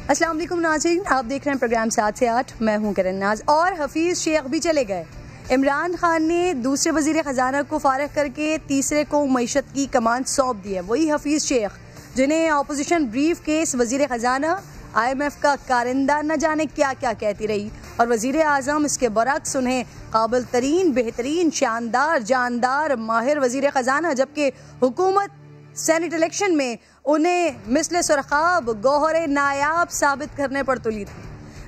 अस्सलाम वालेकुम नाज़रीन, आप देख रहे हैं प्रोग्राम 7 से 8। मैं हूं करण नाज। और हफीज़ शेख भी चले गए। इमरान खान ने दूसरे वज़ीर ख़जाना को फारग करके तीसरे को मईशत की कमान सौंप दी है। वही हफीज़ शेख जिन्हें अपोजिशन ब्रीफ केस वज़ीर ख़जाना IMF का कारिंदा न जाने क्या क्या कहती रही, और वज़ीर आज़म इसके बरक्स उन्हें काबिल तरीन, बेहतरीन, शानदार, जानदार, माहिर वज़ीर ख़जाना, जबकि हुकूमत सेनेट इलेक्शन में उन्हें मिसले सुरखाब, गौहरे नायाब साबित करने पर तुली थी।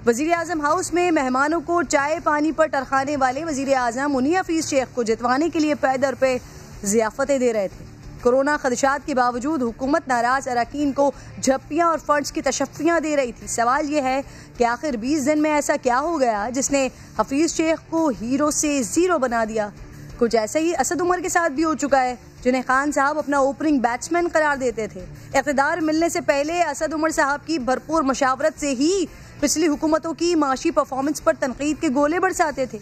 वज़ीर आज़म हाउस में मेहमानों को चाय पानी पर टरखाने वाले वज़ीर आज़म उन्हीं हफीज़ शेख को जितवाने के लिए पैदर पे ज़ियाफ़तें दे रहे थे। कोरोना खदशात के बावजूद हुकूमत नाराज़ अरकान को झप्पियाँ और फंड्स की तशफ़ियाँ दे रही थी। सवाल यह है कि आखिर 20 दिन में ऐसा क्या हो गया जिसने हफीज़ शेख को हीरो से ज़ीरो बना दिया। कुछ ऐसा ही असद उमर के साथ भी हो चुका है, जिन्हें खान साहब अपना ओपनिंग बैट्समैन करार देते थे। इक़्तिदार मिलने से पहले असद उमर साहब की भरपूर मशावरत से ही पिछली हुकूमतों की माशी परफॉर्मेंस पर तनकीद के गोले बरसाते थे।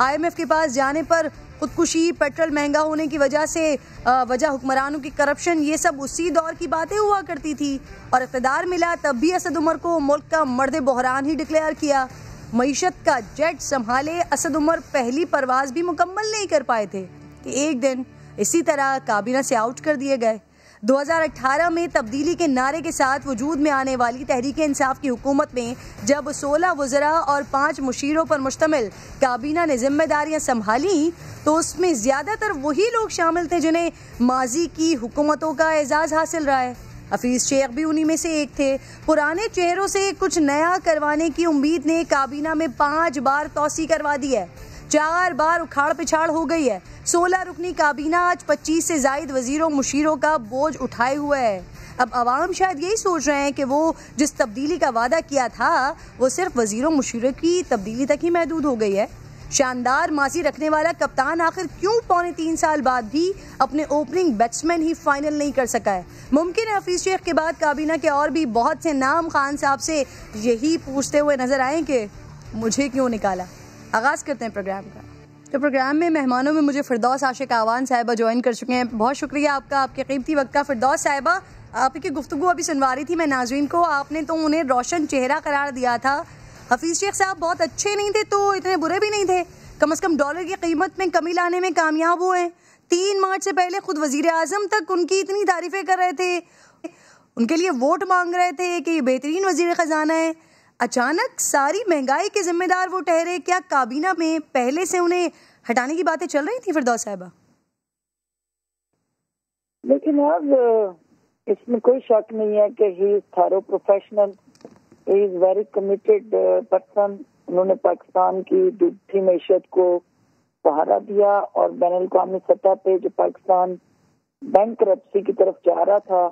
IMF के पास जाने पर खुदकुशी, पेट्रोल महंगा होने की वजह हुक्मरानों की करप्शन, ये सब उसी दौर की बातें हुआ करती थी। और इक़्तिदार मिला तब भी असद उमर को मुल्क का मर्द बहरान ही डिक्लेयर किया। मईशत का जेट संभाले असद उमर पहली परवाज भी मुकम्मल नहीं कर पाए थे कि एक दिन इसी तरह काबीना से आउट कर दिए गए। 2018 में तब्दीली के नारे के साथ वजूद में आने वाली तहरीक इंसाफ की हुकूमत में जब 16 वज़रा और 5 मुशीरों पर मुश्तमिल काबीना ने जिम्मेदारियां संभाली, तो उसमें ज़्यादातर वही लोग शामिल थे जिन्हें माजी की हुकूमतों का एजाज़ हासिल रहा है। हफीज़ शेख भी उन्हीं में से एक थे। पुराने चेहरों से कुछ नया करवाने की उम्मीद ने काबीना में 5 बार तौसी करवा दी है, 4 बार उखाड़ पिछाड़ हो गई है। 16 रुकनी काबीना आज 25 से जायद वजीरों मुशीरों का बोझ उठाए हुए है। अब अवाम शायद यही सोच रहे हैं कि वो जिस तब्दीली का वादा किया था वो सिर्फ वजीरों मुशीरों की तब्दीली तक ही महदूद हो गई है। शानदार माजी रखने वाला कप्तान आखिर क्यों पौने 3 साल बाद भी अपने ओपनिंग बैट्समैन ही फाइनल नहीं कर सका है। मुमकिन है हफीज़ शेख के बाद काबीना के और भी बहुत से नाम खान साहब से यही पूछते हुए नजर आए कि मुझे क्यों निकाला। आगाज़ करते हैं प्रोग्राम का। तो प्रोग्राम में मेहमानों में मुझे फिरदौस आशिक आवान साहिबा ज्वाइन कर चुके हैं। बहुत शुक्रिया आपका, आपके कीमती वक्त का। फिरदौस साहिबा, आपकी गुफ्तगू अभी सुनवा रही थी मैं नाज़रीन को। आपने तो उन्हें रोशन चेहरा करार दिया था। हफीज़ शेख साहब बहुत अच्छे नहीं थे तो इतने बुरे भी नहीं थे, कम से कम डॉलर की कीमत में कमी लाने में कामयाब हुए। 3 मार्च से पहले खुद वजीर आज़म तक उनकी इतनी तारीफें कर रहे थे, उनके लिए वोट मांग रहे थे कि ये बेहतरीन वजीर ख़जाना है। अचानक सारी महंगाई के जिम्मेदार वो ठहरे। क्या काबीना में पहले से उन्हें हटाने की बातें चल रही थी फिरदौस साहिबा? लेकिन अब इसमें कोई शक नहीं है कि he is thorough professional, he is very committed person. उन्होंने पाकिस्तान की डूबती मैशत को सहारा दिया और बैनुल-अक़वामी सतह पे जो पाकिस्तान बैंकरप्सी की तरफ जा रहा था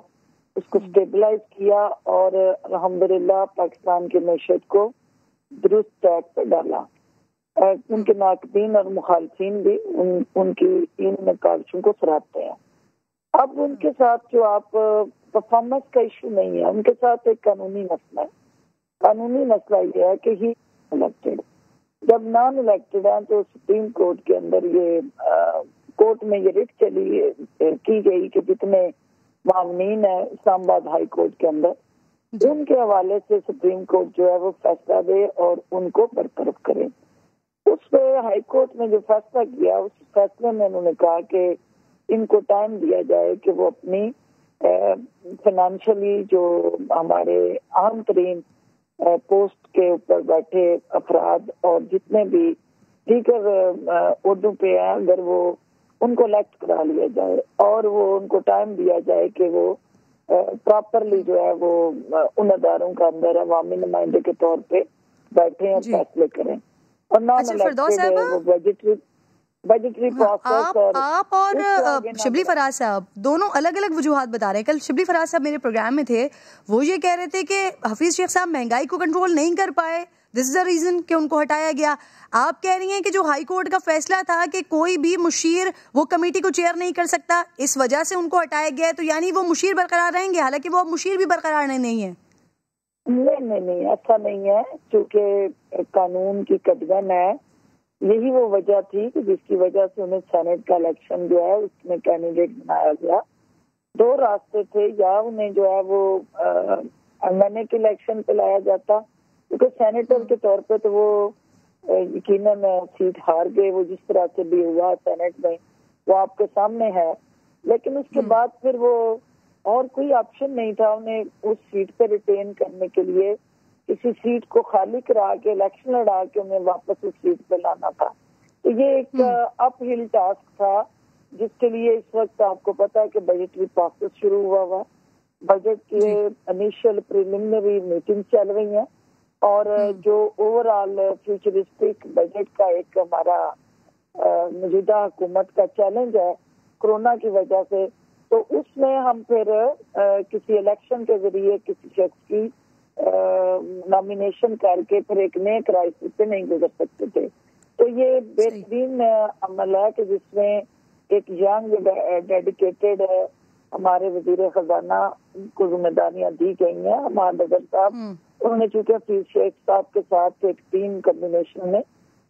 उसको स्टेबलाइज किया और अल्हम्दुलिल्लाह पाकिस्तान की मैशत को दुरुस्त ट्रैक पर डाला। उनके नाकदीन और मुखालफीन भी उनकी इन काविशों को सराहते हैं। अब उनके साथ जो आप परफॉर्मेंस का इशू नहीं है, उनके साथ एक कानूनी मसला है। कानूनी मसला ये है कि ही इलेक्टेड, जब नॉन इलेक्टेड है तो सुप्रीम कोर्ट के अंदर ये कोर्ट में ये रिट की गई कि जितने मामलीन है इस्लामाबाद हाई कोर्ट के अंदर उनके हवाले से सुप्रीम कोर्ट जो है वो फैसला दे और उनको बरतरफ करे। उस पर हाई कोर्ट ने जो फैसला किया उस फैसले में उन्होंने कहा कि इनको टाइम दिया जाए कि वो अपनी फाइनेंशियली जो हमारे अहम तरीन पोस्ट के ऊपर बैठे अफराद और जितने भी दीगर उर्दू पे हैं अगर वो उनको इलेक्ट करा लिया जाए और वो उनको टाइम दिया जाए कि वो प्रॉपरली जो है वो उन अदारों का अंदर अवामी नुमाइंदे के तौर पे बैठे और फैसले करें। और नॉन इलेक्टेड वो बजटरी प्रोसेस। आप और शिबली फराज साहब दोनों अलग अलग वजूहात बता रहे हैं। कल शिबली फराज साहब मेरे प्रोग्राम में थे, वो ये कह रहे थे कि हफीज़ शेख साहब महंगाई को कंट्रोल नहीं कर पाए, दिस इज द रीजन कि उनको हटाया गया। आप कह रही हैं कि जो हाई कोर्ट का फैसला था कि कोई भी मुशीर वो कमेटी को चेयर नहीं कर सकता, इस वजह से उनको हटाया गया है, तो यानी वो मुशीर बरकरार रहेंगे, हालांकि वो अब मुशीर भी बरकरार नहीं है। नहीं, ऐसा नहीं है, क्योंकि कानून की कदगन है। यही वो वजह थी कि जिसकी वजह से उन्हें सेनेट का इलेक्शन जो है उसमें कैंडिडेट बनाया गया। 2 रास्ते थे, या उन्हें जो है वो एमएनए के इलेक्शन पे लाया जाता, क्योंकि सेनेटर के तौर पे तो वो यकीनन सीट हार गए। वो जिस तरह से भी हुआ सेनेट में वो आपके सामने है, लेकिन उसके बाद फिर वो और कोई ऑप्शन नहीं था उन्हें उस सीट पे रिटेन करने के लिए। किसी सीट को खाली करा के इलेक्शन लड़ा के उन्हें वापस उस सीट पे लाना था। तो ये एक अपहिल टास्क था, जिसके लिए इस वक्त आपको पता है कि बजटरी प्रोसेस शुरू हुआ। बजट के इनिशियल प्रिलिमिनरी मीटिंग चल रही है और जो ओवरऑल फ्यूचरिस्टिक बजट का एक हमारा मौजूदा हुकूमत का चैलेंज है कोरोना की वजह से, तो उसमें हम फिर किसी इलेक्शन के जरिए किसी शख्स की नॉमिनेशन करके फिर एक नए क्राइसिस से नहीं गुजर सकते थे। तो ये बेहतरीन अमल है कि जिसमें एक यंग डेडिकेटेड हमारे वजीर खजाना को जिम्मेदारियां दी गई हैं, हमारे नजर साहब। उन्होंने चूंकि हफीज शेख साहब के साथ एक टीम कॉम्बिनेशन में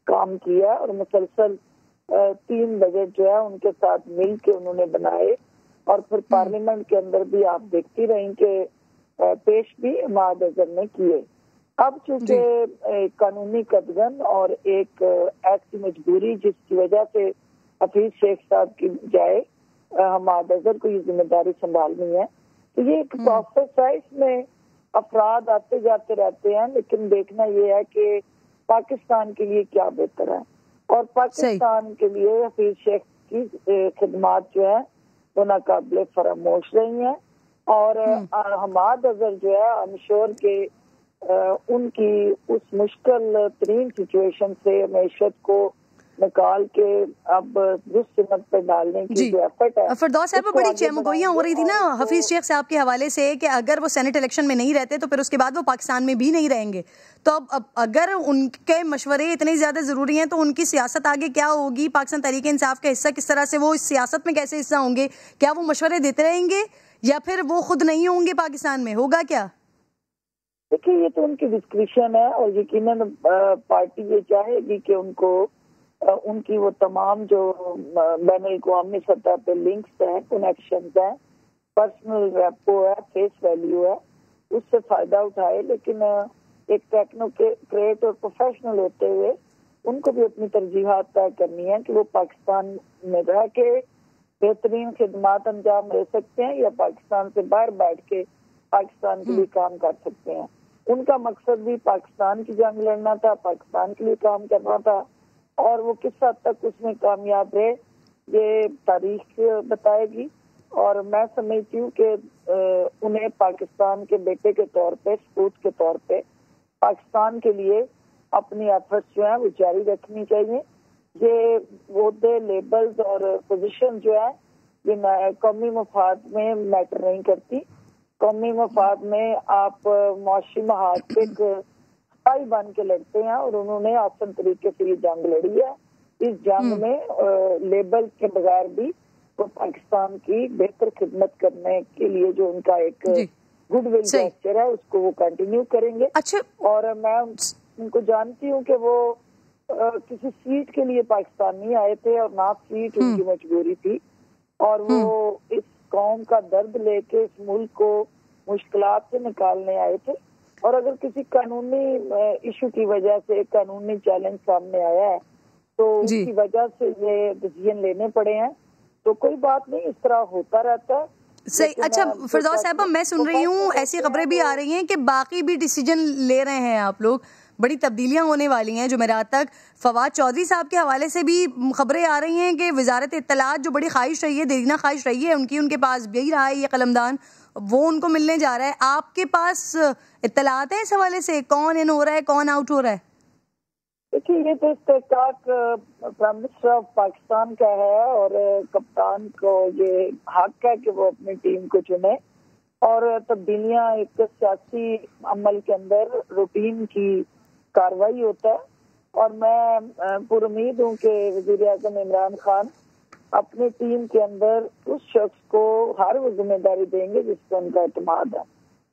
काम किया और मुसलसल 3 बजट जो है उनके साथ मिल के उन्होंने बनाए और फिर पार्लियामेंट के अंदर भी आप देखती रही कि पेश भी इमाद अजहर ने किए। अब चूंकि कानूनी कदगन और एक ऐसी मजबूरी जिसकी वजह से हफीज शेख साहब की जाए हमाद अजहर को ये जिम्मेदारी संभालनी है, तो ये एक प्रोसेस है। इसमें अफराद आते जाते रहते हैं, लेकिन देखना ये है कि पाकिस्तान के लिए क्या बेहतर है और पाकिस्तान के लिए हफीज शेख की खिदमात जो है वो नाकाबिले फरामोश रही हैं और हमाद अजहर जो है आई एम श्योर के उनकी उस मुश्किल तरीन सिचुएशन से मैशत को निकाल के अब जिस सिमत पे डालने की जो एफर्ट है। फिरदौस साहब, बड़ी चमगोइयां हो रही थी ना हफीज शेख साहब के हवाले से कि अगर वो सेनेट इलेक्शन में नहीं रहते तो फिर उसके बाद वो पाकिस्तान में भी नहीं रहेंगे। तो अब अगर उनके मशवरे इतने ज्यादा जरूरी हैं तो उनकी सियासत आगे क्या होगी? पाकिस्तान तहरीक इंसाफ का हिस्सा किस तरह से वो इस सियासत में कैसे हिस्सा होंगे? क्या वो मशवरे देते रहेंगे या फिर वो खुद नहीं होंगे पाकिस्तान में? होगा क्या? देखिए, ये तो उनकी डिस्क्रिप्शन है और यकीनन पार्टी ये चाहेगी कि उनको उनकी वो तमाम जो बैन अवी सतह पे लिंक्स हैं, कनेक्शन हैं, पर्सनल रेपो है, फेस वैल्यू है, उससे फायदा उठाए। लेकिन एक टेक्नोक्रेट और प्रोफेशनल होते हुए उनको भी अपनी तरजीहात तय करनी है कि वो पाकिस्तान में रह के बेहतरीन खिदमात अंजाम दे सकते हैं या पाकिस्तान से बाहर बैठ के पाकिस्तान के लिए काम कर सकते हैं। उनका मकसद भी पाकिस्तान की जंग लड़ना था, पाकिस्तान के लिए काम करना था और वो किस हद तक उसमें कामयाब रहे ये तारीख बताएगी। और मैं समझती हूँ कि उन्हें पाकिस्तान के बेटे के तौर पे, सपूत के तौर पे पाकिस्तान के लिए अपनी एफर्ट्स जो है वो जारी रखनी चाहिए। ये ओहदे, लेबल्स और पोजीशन जो है ये कौमी मफाद में मैटर नहीं करती। कौमी मफाद में आप मुआशी महाज पे सिपाही बन के लड़ते हैं और उन्होंने आसान तरीके से ये जंग लड़ी है। इस जंग में लेबल के बगैर भी वो पाकिस्तान की बेहतर खिदमत करने के लिए जो उनका एक गुडविल जेस्चर है उसको वो कंटिन्यू करेंगे। अच्छा। और मैं उनको जानती हूँ कि वो किसी सीट के लिए पाकिस्तान नहीं आए थे और ना सीट उनकी मजबूरी थी और वो इस कौम का दर्द लेके इस मुल्क को मुश्किलात से निकालने आए थे। और अगर किसी कानूनी इशू की वजह से एक कानूनी चैलेंज सामने आया है तो उसकी वजह से ये डिसीजन लेने पड़े हैं, तो कोई बात नहीं, इस तरह होता रहता है। सही। अच्छा फिरदौस साहब, मैं सुन रही हूँ ऐसी खबरें भी आ रही हैं कि बाकी भी डिसीजन ले रहे हैं आप लोग, बड़ी तब्दीलियां होने वाली हैं जुमेरात तक। फवाद चौधरी साहब के हवाले से भी खबरें आ रही हैं कि वजारत इत्तलात जो बड़ी ख्वाहिश रही है, देरीना ख्वाहिश रही है उनकी, उनके पास यही रहा है ये कलमदान, वो उनको मिलने जा रहा है। आपके पास इत्तलात है इस हवाले से? कौन इन हो रहा है, कौन आउट हो रहा है? देखिए, ये तो इस्तेकाक प्राइम मिनिस्टर ऑफ पाकिस्तान का है और कप्तान को ये हक है कि वो अपनी टीम को चुने और तब्दीलियां एक सियासी अमल के अंदर रूटीन की कार्रवाई होता है। और मैं पुरुमीद हूँ कि वज़ीर आज़म इमरान खान अपनी टीम के अंदर उस शख्स को हर वो जिम्मेदारी देंगे जिस पर उनका एतमाद है।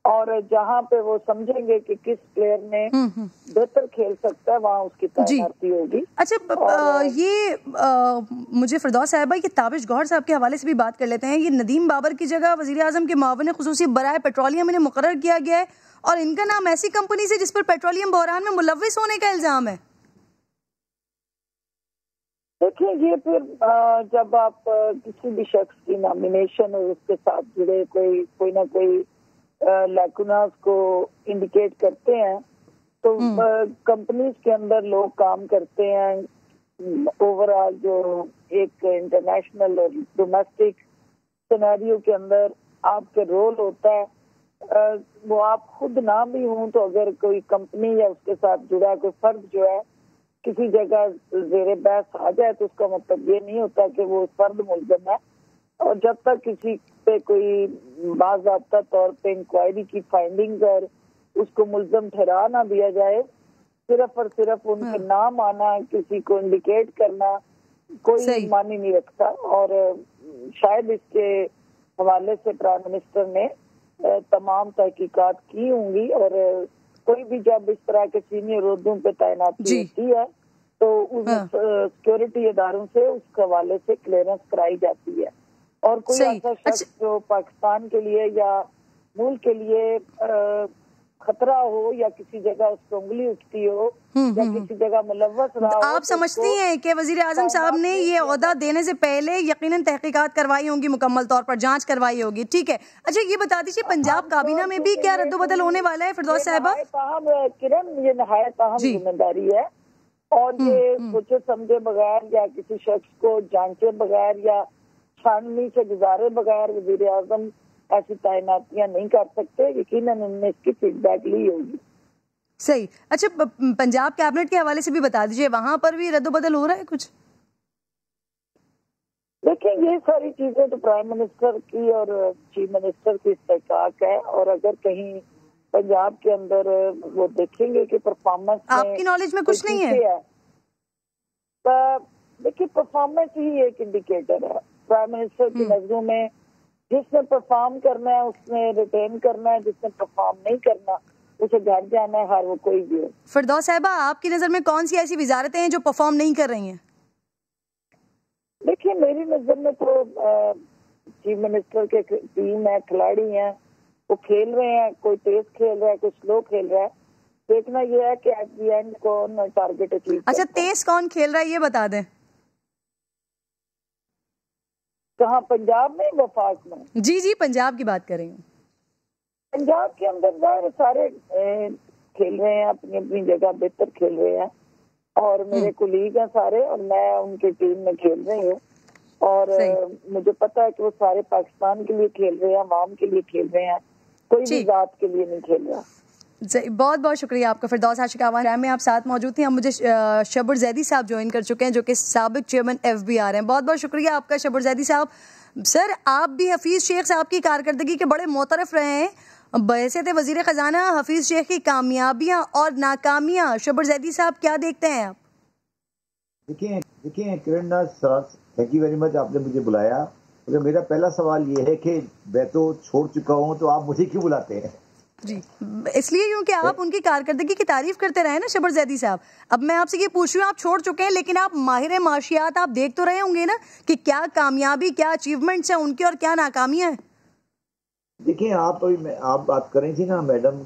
और जहां पे वो समझेंगे कि किस प्लेयर ने बेहतर खेल सकता है वहां उसकी तैनाती होगी। अच्छा, मुझे फिरदौस साहिबा ये ताबिश गौहर साहब के हवाले से भी बात कर लेते हैं। ये नदीम बाबर की जगह वजीर आजम के मुआविन खुसूसी बराए पेट्रोलियम इन्हें मुकर्रर किया गया है और इनका नाम ऐसी कंपनी से जिस पर पेट्रोलियम बहरान में मुलव्विस होने का इल्जाम है। देखिए, ये फिर जब आप किसी भी शख्स की नॉमिनेशन और उसके साथ जुड़े कोई ना कोई लैकुनास को इंडिकेट करते हैं तो कंपनीज के अंदर लोग काम करते हैं। ओवरऑल जो एक इंटरनेशनल और डोमेस्टिक सिनेरियो के अंदर आपके रोल होता है वो आप खुद ना भी हों तो अगर कोई कंपनी या उसके साथ जुड़ा कोई फर्द जो है किसी जगह जेरे बहस आ जाए तो उसका मतलब ये नहीं होता कि वो फर्द मुल्ज़िम है। और जब तक किसी पे कोई बाज़ाब्ता तौर पे इंक्वायरी की फाइंडिंग्स और उसको मुल्ज़िम ठहरा ना दिया जाए, सिर्फ और सिर्फ उनके नाम आना, किसी को इंडिकेट करना कोई मानी नहीं रखता। और शायद इसके हवाले से प्राइम मिनिस्टर ने तमाम तहकीकात की होंगी और कोई भी जब इस तरह के सीनियर ओहदों पे तैनाती होती है तो उस सिक्योरिटी इदारों से उस हवाले से क्लियरेंस कराई जाती है। और कोई ऐसा शख्स जो पाकिस्तान के लिए या मुल्क के लिए खतरा हो या किसी जगह उस पर उंगली उठती हो या किसी जगह मुलव्वस रहा हो, आप समझती हैं कि वजीर आजम साहब ने ये ओहदा देने से पहले यकीनन तहकीकात करवाई होंगी, मुकम्मल तौर पर जांच करवाई होगी? ठीक है। अच्छा, ये बता दीजिए पंजाब काबीना में भी क्या रद्दोबदल होने वाला है फिरदौस साहिबा? किरण, ये नहायत अहम जिम्मेदारी है और ये सोचे समझे बगैर या किसी शख्स को जांचे बगैर या छाननी से गुजारे बगैर वजीर आजम ऐसी तैनातियां नहीं कर सकते। यकीनन उन्होंने इसकी फीडबैक ली होगी। सही। अच्छा, पंजाब कैबिनेट के हवाले से भी बता दीजिए, वहां पर भी रद्दोबदल हो रहा है कुछ? देखिए, ये सारी चीजें तो प्राइम मिनिस्टर की और चीफ मिनिस्टर की इस्तेकाक है और अगर कहीं पंजाब के अंदर वो देखेंगे कि परफॉर्मेंस आपकी नॉलेज में कुछ नहीं है? देखिए, परफॉर्मेंस ही एक इंडिकेटर है। प्राइम मिनिस्टर की नजरों में जिसने परफॉर्म करना है उसने रिटेन करना है, जिसने परफॉर्म नहीं करना उसे घर जाना है, हर वो कोई भी हो। फिरदौस साहिबा, आपकी नजर में कौन सी ऐसी वजारतें हैं जो परफॉर्म नहीं कर रही हैं? देखिए, मेरी नजर में तो चीफ मिनिस्टर के टीम है, खिलाड़ी हैं, वो खेल रहे हैं, कोई तेज खेल रहा है, कोई स्लो खेल रहा है। देखना यह है कि एट द एंड कौन टारगेट अचीव। अच्छा, तेज कौन खेल रहा है ये बता दें। कहाँ, पंजाब में, वफाक में? जी, पंजाब की बात कर रही हूँ। पंजाब के अंदर सारे खेल रहे हैं, अपनी अपनी जगह बेहतर खेल रहे हैं और मेरे कुलीग हैं सारे और मैं उनकी टीम में खेल रही हूँ और मुझे पता है कि वो सारे पाकिस्तान के लिए खेल रहे हैं, अवाम के लिए खेल रहे हैं, कोई भी जात के लिए नहीं खेल रहा। बहुत बहुत शुक्रिया आपका। फिरदौस आशिकावान में आप साथ मौजूद थी। हम मुझे शबर जैदी साहब ज्वाइन कर चुके हैं जो कि साबिक चेयरमैन FBR हैं। बहुत बहुत शुक्रिया आपका शबर जैदी साहब। सर, आप भी हफीज शेख साहब की कारकर्दगी के बड़े मोतरफ रहे हैं। बहैसियत वजीर खजाना हफीज शेख की कामयाबियां और नाकामियां शबर जैदी साहब क्या देखते हैं आप? देखिए Kiran sir, thank you very much, आपने मुझे बुलाया। तो मेरा पहला सवाल ये है कि मैं तो छोड़ चुका हूँ तो आप मुझे क्यों बुलाते हैं? जी, इसलिए क्योंकि आप उनकी कारकर्दगी की तारीफ करते रहे ना शबर जैदी साहब। अब मैं आपसे ये पूछ रही हूँ, आप छोड़ चुके हैं लेकिन आप माहिर माशियात, आप देख तो रहे होंगे ना कि क्या कामयाबी, क्या अचीवमेंट्स हैं उनकी और क्या नाकामियां हैं। देखिए, आप बात कर रही थी ना मैडम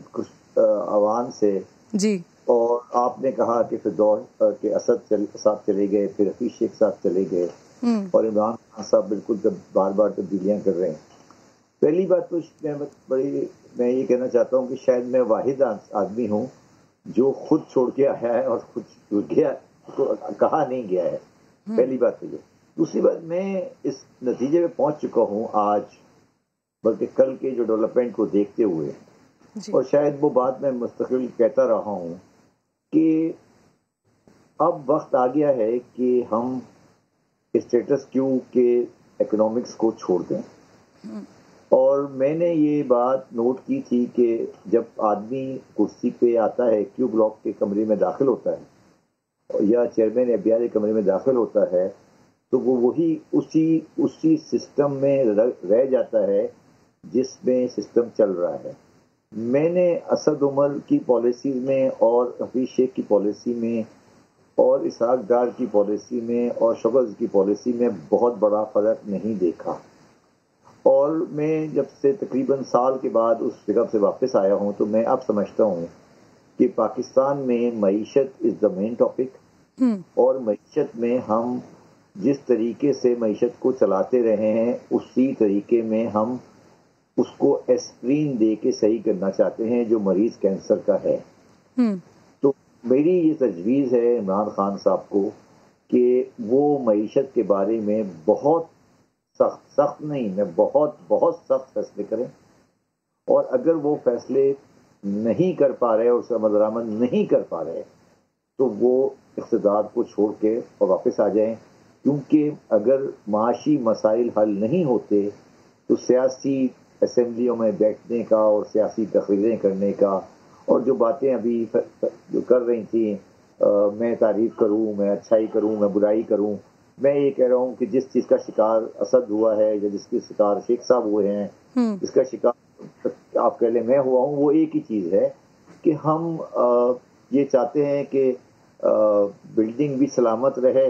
अवान से जी, और आपने कहा कि फिरदौस के असद साहब चले गए, फिर हफीज शेख साहब चले गए और इमरान खान साहब बिल्कुल बार बार तब्दीलियां कर रहे हैं। पहली बात तो मैं ये कहना चाहता हूँ कि शायद मैं वाहिद आदमी हूँ जो खुद छोड़ के आया है और खुद गया, कहा नहीं गया है। पहली बात तो ये। दूसरी बात, मैं इस नतीजे में पहुंच चुका हूँ आज, बल्कि कल के जो डेवलपमेंट को देखते हुए, और शायद वो बात मैं मुस्तकिल कहता रहा हूँ कि अब वक्त आ गया है कि हम स्टेटस क्यू के इकोनॉमिक्स को छोड़ दें। और मैंने ये बात नोट की थी कि जब आदमी कुर्सी पे आता है, क्यू ब्लॉक के कमरे में दाखिल होता है या चेयरमैन FBR के कमरे में दाखिल होता है, तो वो वही उसी सिस्टम में रह जाता है जिसमें सिस्टम चल रहा है। मैंने असद उमर की पॉलिसी में और हफीज शेख की पॉलिसी में और इसहाक डार की पॉलिसी में और शौकत की पॉलिसी में बहुत बड़ा फ़र्क नहीं देखा। और मैं जब से तकरीबन साल के बाद उस जगह से वापस आया हूँ तो मैं अब समझता हूँ कि पाकिस्तान में मईशत इज़ द मेन टॉपिक, और मईशत में हम जिस तरीके से मईशत को चलाते रहे हैं उसी तरीके में हम उसको एस्प्रीन दे के सही करना चाहते हैं जो मरीज कैंसर का है। तो मेरी ये तजवीज़ है इमरान खान साहब को कि वो मईशत के बारे में बहुत सख्त नहीं, मैं बहुत सख्त फैसले करें, और अगर वो फैसले नहीं कर पा रहे और उसका अमल नहीं कर पा रहे तो वो इक़्तिदार को छोड़ के और वापस आ जाएं, क्योंकि अगर माशी मसाइल हल नहीं होते तो सियासी असेंबलियों में बैठने का और सियासी तकरीरें करने का और जो बातें अभी जो कर रही थी, मैं तारीफ करूं, मैं अच्छाई करूं, मैं बुराई करूं, मैं ये कह रहा हूं कि जिस चीज़ का शिकार असद हुआ है या जिसके शिकार शेख साहब हुए हैं, जिसका शिकार आप कह लें मैं हुआ हूं, वो एक ही चीज़ है कि हम ये चाहते हैं कि बिल्डिंग भी सलामत रहे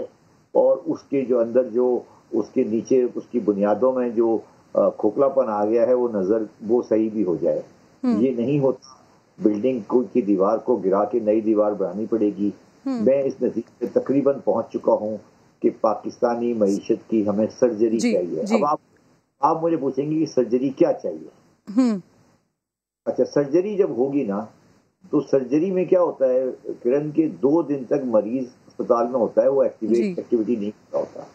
और उसके जो अंदर जो उसके नीचे उसकी बुनियादों में जो खोखलापन आ गया है वो सही भी हो जाए। ये नहीं होता, बिल्डिंग की दीवार को गिरा के नई दीवार बनानी पड़ेगी। मैं इस नतीजे पे तकरीबन पहुंच चुका हूं कि पाकिस्तानी मईशत की हमें सर्जरी चाहिए। अब आप मुझे पूछेंगे कि सर्जरी क्या चाहिए। अच्छा, सर्जरी जब होगी ना तो सर्जरी में क्या होता है किरण के 2 दिन तक मरीज अस्पताल में होता है, वो एक्टिविटी नहीं होता।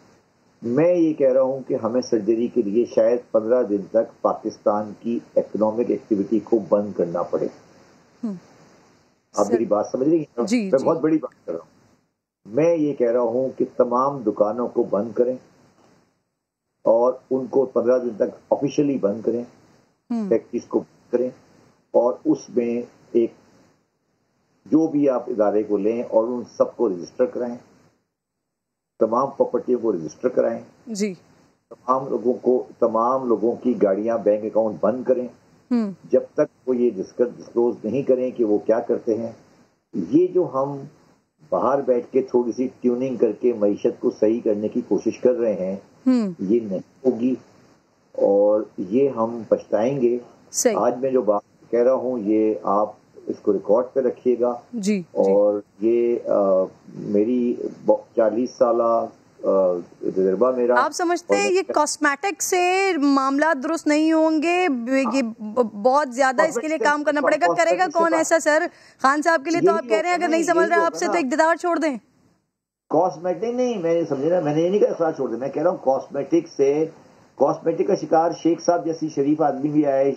मैं ये कह रहा हूँ कि हमें सर्जरी के लिए शायद 15 दिन तक पाकिस्तान की इकोनॉमिक एक्टिविटी को बंद करना पड़े। आप मेरी बात समझ रही हैं? मैं बहुत बड़ी बात कर रहा हूँ। मैं ये कह रहा हूँ कि तमाम दुकानों को बंद करें और उनको 15 दिन तक ऑफिशियली बंद करें, फैक्ट्रीज को बंद करें, और उसमें एक जो भी आप इदारे को लें और उन सबको रजिस्टर कराएं, तमाम प्रॉपर्टियों को रजिस्टर कराएं जी, तमाम लोगों की गाड़ियां, बैंक अकाउंट बंद करें जब तक वो ये डिस्क्लोज नहीं करें कि वो क्या करते हैं। ये जो हम बाहर बैठ के थोड़ी सी ट्यूनिंग करके मईशत को सही करने की कोशिश कर रहे हैं, ये नहीं होगी और ये हम पछताएंगे। आज मैं जो बात कह रहा हूँ ये आप इसको रिकॉर्ड पे रखिएगा जी, और ये मेरी 40 साला तजुर्बा मेरा। आप समझते हैं ये कॉस्मेटिक से मामला दुरुस्त नहीं होंगे, ये बहुत ज्यादा इसके लिए काम करना पड़ेगा। करेगा कौन ऐसा सर? खान साहब के लिए तो आप कह रहे हैं अगर नहीं समझ रहे आपसे तो इक़्तिदार छोड़ दें। कॉस्मेटिक नहीं, मैंने समझे ना, मैंने ये नहीं कहा छोड़ दें, मैं कह रहा हूँ कॉस्मेटिक का शिकार शेख साहब जैसी शरीफ आदमी भी आए,